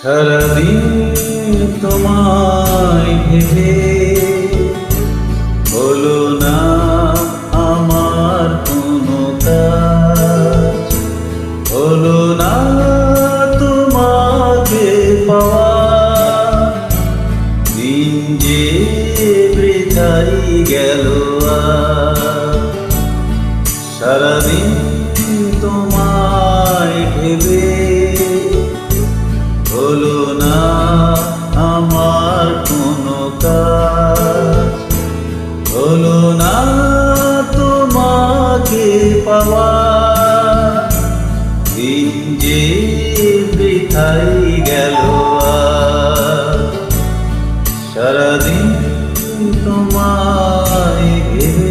সারাদিন তোমায় ভেবে হলো না আমার কোনো কাজ, হলো না তোমাকে পাওয়া। দিন যে বৃথাই গেল সারাদিন তোমায় ভেবে হলো না আমার কোনো কাজ, হলো না তোমাকে পাওয়া। দিন যে বৃথাই গেল সারাদিন তোমায় ভেবে।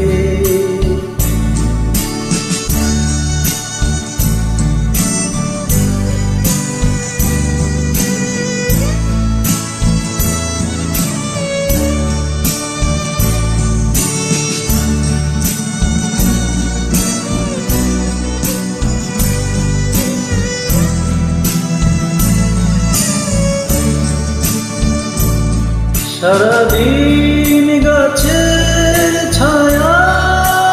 সারাদিন গাছের ছায়ায়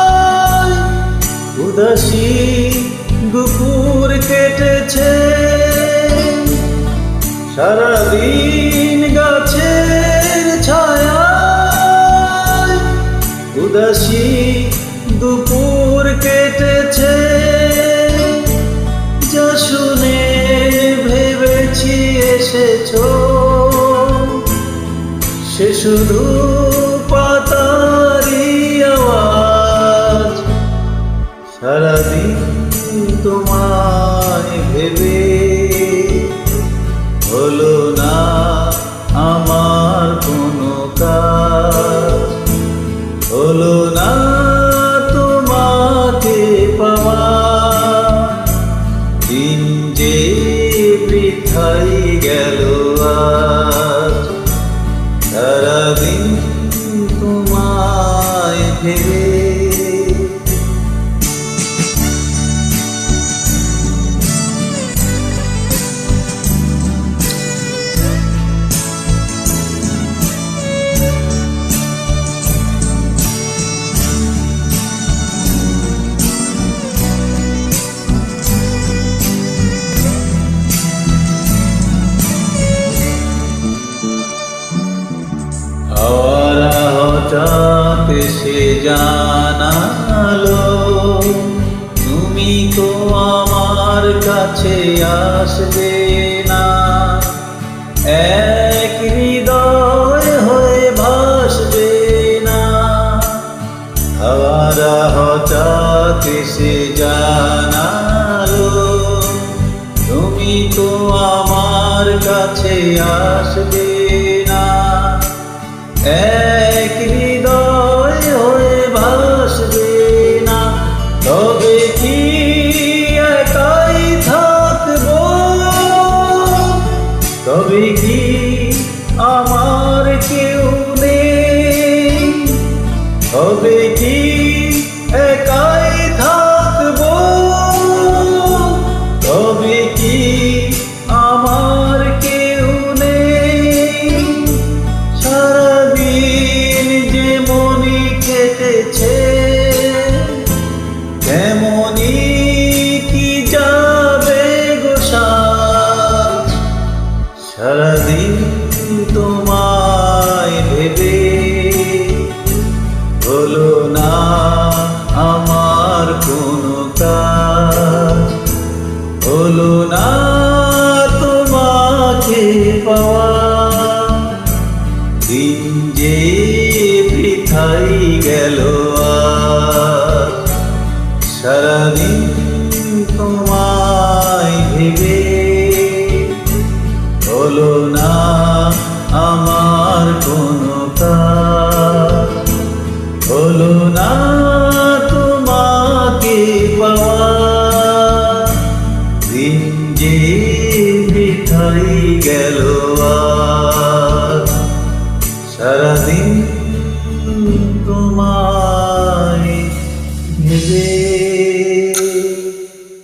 উদাসী দুপুর কেটেছে, সারাদিন গাছের ছায়ায় উদাসী দুপুর কেটেছে। যা শুনে ভেবেছি এসেছো, সে শুধু পাতারি আওয়াজ। সারাদিন তোমায় ভেবে হলো না আমার কোনো কাজ, হলো না তোমাকে পাওয়া। দিন যে বৃথাই গেল সারাদিন তোমায় ভেবে। হঠাৎ সে জানালো তুমি তো আমার কাছে আসবে না। এক হৃদয় হয়ে ভাসবে না। হাওয়ারা হঠাৎ সে জানালো তুমি তো আমার কাছে আসবে না। এক হৃদয় হয়ে ভাসবে না। তবে কি একাই থাকবো, তবে কি আমার কেউ নেই, তবে কি একাই থাকবো, তবে কি আমার কেউ নেই। সারাদিন যে মনি কেটেছে তেমনি কি যাবে গো সাজ। সারাদিন তোমায় ভেবে হলো না আমার কোনো কাজ, হলো না তোমাকে পাওয়া। দিন যে বৃথাই গেল সারাদিন তোমায় ভেবে হলো না আমার কোনো কাজ, হলো না তোমাকে পাওয়া। দিন যে বৃথাই গেল সারাদিন তোমায় ভেবে।